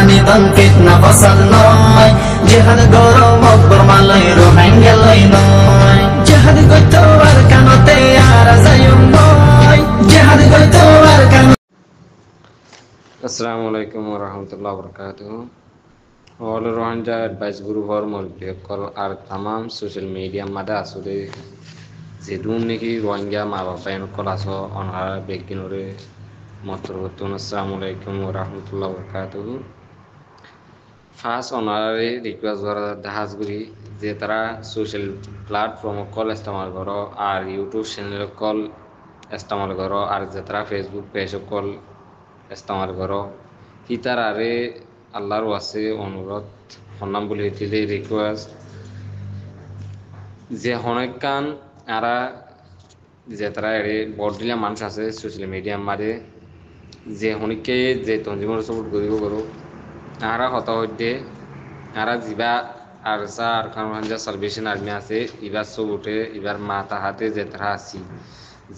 নিদন ফিতনা ফসল নয় জিহাদ গরো মকবর মালাই রোহিঙ্গা লই নয় জিহাদ গইতো আর কানতে আর যায়ুম নয় জিহাদ গইতো আর কান Assalamu alaikum warahmatullahi wabarakatuh. All Rohingya advice group or multi-call are tamam social media mada asure zedun neki Rohingya ma bapa en kolaso onhara beginore motorotun. Assalamu alaikum warahmatullahi wabarakatuh. First onhara request gora dahas guri je tara social platform call istemal goro ar YouTube channel call istemal goro ar je tara Facebook page call ইস্তেমাল করো হিতারারে আল্লাহর ওয়াসে অনুরোধ হন্নাম বলে দিলে request যে হনেকান আরা যে তারা এরে বড়দিলা মানুষ আছে সোশ্যাল মিডিয়ার মাঝে যে হনিকে যে তঞ্জিমর সাপোর্ট করিব করো আরা হতা হইতে আরা জিবা আর সা আর খান সালভেশন আর্মি আছে ইবার সবুটে ইবার মাথা হাতে যে তারা আসি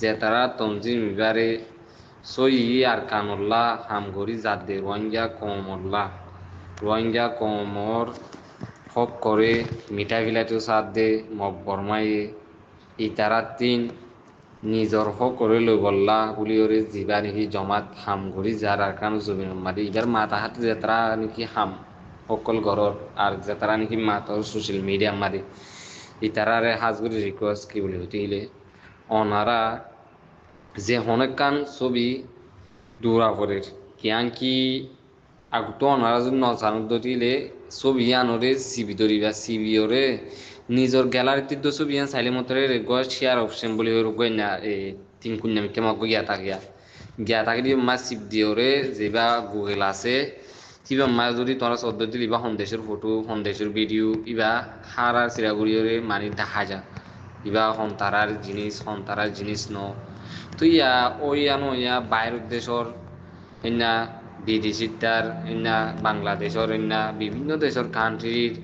যে তারা তঞ্জিম ইবারে সই আর কানুল্লাহ হামগরি জাদে রোহিঙ্গা কমর হক করে মিঠা বিলাইতো সাথ দে মগ বরমায়ে ইতারা তিন নিজর হক করে লই বললা বুলি ওরে জিবা নাকি জমাত হামগরি যার আর কানু জমিন মাদি ইবার মাথা হাতে যেতারা নাকি হাম সকল ঘরর আর যেতারা নাকি মাতর সোশ্যাল মিডিয়া মাদি ইতারারে হাজগুরি রিকোয়েস্ট কি বলি হইলে অনারা যে হনেকান ছবি দৌড়া পড়ে কিয়ান কি আগতো অনারা যদি নজানো দিলে ছবি আনরে সিবি ধরিবা সিবি ওরে নিজের গ্যালারিতে তো ছবি আন চাইলে মতরে শেয়ার অপশন বলে গই না এই তিন কুন্যামি কেমন গিয়া থাকে দিয়ে মা সিপ দিয়ে ওরে যেবা গুগল আছে কিবা মা যদি তোরা চদ্দ দিল ইবা সন্দেশের ফটো সন্দেশের ভিডিও ইবা হারা চিরাগুড়ি ওরে মানি দেখা যা ইবা সন্তারার জিনিস ন তো ওই আনো বাইরের দেশর এনা বিদেশিতার এনা বাংলাদেশর এনা বিভিন্ন দেশের কান্ট্রির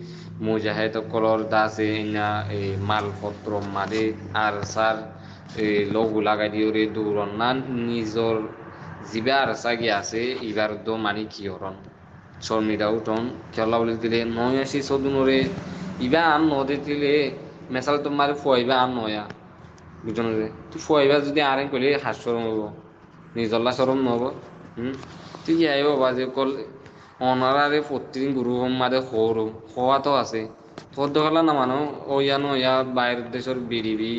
মুজাহেদ কলর দাসে এনা এই মালপত্র মাদে আর সার লঘু লাগাই দিয়ে রে দৌড়ন না নিজর জিবা আর সাগি আছে ইবার তো মানি কি হরন শর্মিদা উঠন খেলা বলে দিলে নয় আসি সদুনরে ইবা আন নদে দিলে মেসাল তোমার ফুয়াইবা আন নয়া বুঝছো তুই ফুয়াইবা যদি আরেন কইলে হাস সরম হবো নিজল্লা সরম নহব তুই আইব বাজে কল অনারারে প্রতিদিন গুরু মাদে সরু হওয়া তো আছে তোর দেখালা না মানো ওয়ানো ইয়া বাইরের দেশের বিড়িবি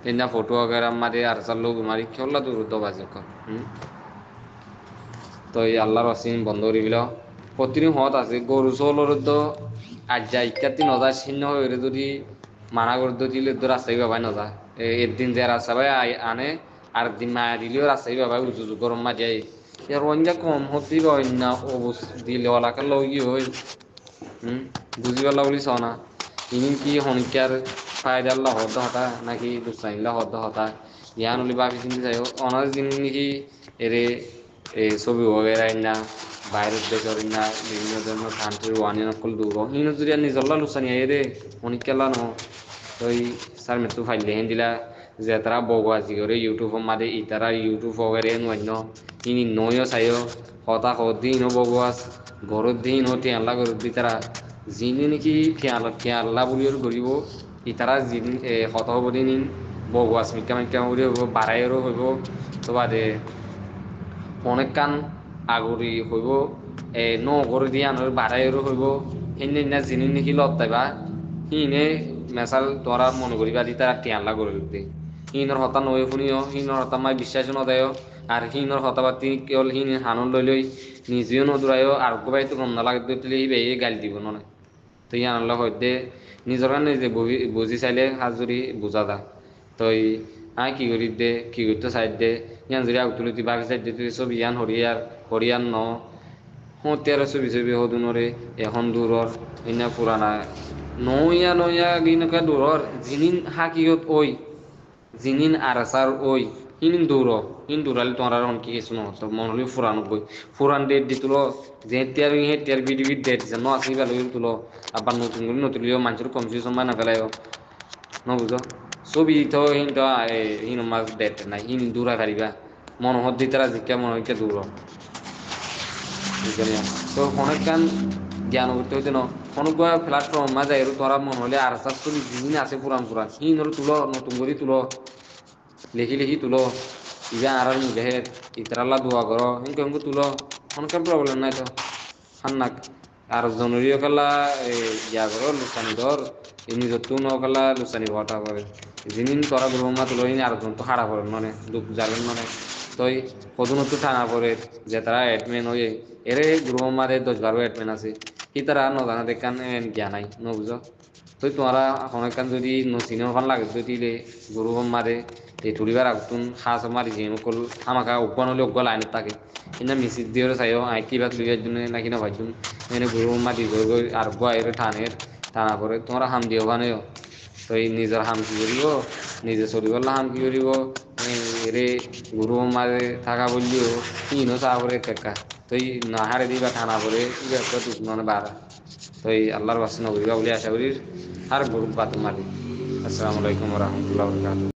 এনা ফটো वगैरह মারে আর চার লোক মারি খেলা তো রুদ্দ বাজে কর তো এই আল্লাহর অসীম বন্ধ করিবিল প্রতিদিন হত আছে গরু চলর তো আজ যা ইত্যাদি নজা ছিন্ন হয়ে যদি মানা করে দিলে তো রাস্তায় বাবাই নজা একদিন যে রাস্তা ভাই আনে আর দিন মায়া দিলেও রাস্তায় বাবাই উঁচু গরম মা যায় এর অন্য কম হতে অন্য অবস্থা দিলে ওলাকার লগি হই বুঝি পারলা বলি না ইনি কি হনিকার ফায়দাল্লা হদ হতা নাকি দুসাইল্লা হদ হতা ইয়ান উলি বাকি চিন্তা চাই অনার দিন নাকি এরে এই ছবি वगैरह না বাইরের দেশের না বিভিন্ন ধরনের কান্ট্রির ওয়ানি নকল দূর হিনো যদি নিজল্লা লুসানি রে অনিকালা ন ওই স্যার মেতু ফাইলে হেন দিলা যে তারা বগাজি করে ইউটিউব মাদে ইতারা ইউটিউব वगैरह নন্য ইনি নয় চাইও হতা হদিন বগাস ঘরত দিন হতে আল্লাহ ঘর দি তারা যিনি নাকি খেয়াল্লা বুলি কৰিব ইতারা যিন হত হব দিন বগাস মিকা মিকা বুলি হইব বারাইরও হইব তো বাদে অনেক কান আগরি হইব ন করে দিয়ে আনার বাড়াইরও হইব হিনে না যিনি নাকি লতাইবা হিনে মেসাল তোরা মনে করিবা দি তারা টিয়াল্লা করে দিতে হিনর হতা নয় শুনিও হিনর হতা মাই বিশ্বাস নদায় আর হিনর হতাবাতি কেবল হিন হানন লই লই নিজেও নদুরায়ও আর গোবাই তো গন্ধ লাগে দিলে হিবে গাল দিব নয় তো ইয়ানল্লা হইতে নিজর কারণে যে বুঝি চাইলে হাজুরি বুঝা দা তো আই কি করি দে কি করতে চাই দে ইয়ান যদি আগুতুলি বাকি চাই দে তুই ছবি ইয়ান হরিয়ান ন হতিয়ার ছবি হদুনরে এখন দূরর ইনা পুরানা নয়া গিনকা দূরর জিনিন হাকিগত ওই জিনিন আরাসার ওই হিনিন দূরালি তোমার কি কিছু নহত মন হলি ফুরান ডেট দি তুলো যে হেতিয়ার ভিডিও ডেট যে ন আসি ভালো তুলো আবার নতুন করে নতুলিও মানুষের কনফিউশন বানা ফেলাইও ন বুঝো ছবি তো হিন মাস ডেট নাই হিন দূরা পারিবা মনোহর দি তারা জিকা মনে হইতে দূর বুঝলি তো অনেক গান জ্ঞান করতে হইতে ন অনেক প্ল্যাটফর্ম মা যাই তোরা মনে হলে আর চল্লিশ দিন আছে পুরান পুরান হিন হলো তুলো নতুন করে তুলো লিখি লিখি তুলো ইবা আর মুজাহেদ ইতরাল্লা দোয়া করো হিংকে হিংকে তুলো অনেক প্রবলেম নাই তো হান্নাক আর জনরিও খেলা ইয়া করো লুসানি ধর নিজের তো নকলা লুসানি ভটা করে যিনি তোরা গুরু মা তুলো আর তো হারা করেন মানে দুঃখ যাবেন মানে তই পদুনত টানা পরে যে তারা এডমেন হয়ে এরে গুরু মারে 10-12 এডমেন আছে কি তারা নজানা দেখান জ্ঞান নাই নবুঝ তুই তোমরা অনেকক্ষণ যদি নসিনে ওখান লাগে যদি গুরু মারে এই তুলিবার আগুন হাঁস মারি যে কল আমাকে উপান হলে উগ্র লাইনত থাকে কিন্তু মিসির দিয়ে চাইও আই কিবা তুলিবার জন্য নাকি না ভাইজুন এনে গুরু মারি গই আর বয়ের টানের টানা করে তোমরা হাম দিও বানেও তো এই নিজের হাম কি করিব নিজে চলিবার হাম কি করিব এরে গুরু মারে থাকা বললিও কিনো চা করে একা তুই না হারে দিবা টানা করে মানে বাড়া তো এই আল্লাহর বাসনা করিবা বলে আশা করি আর গুরু বাত মারি আসসালামু আলাইকুম রহমতুল্লাহ বরকাত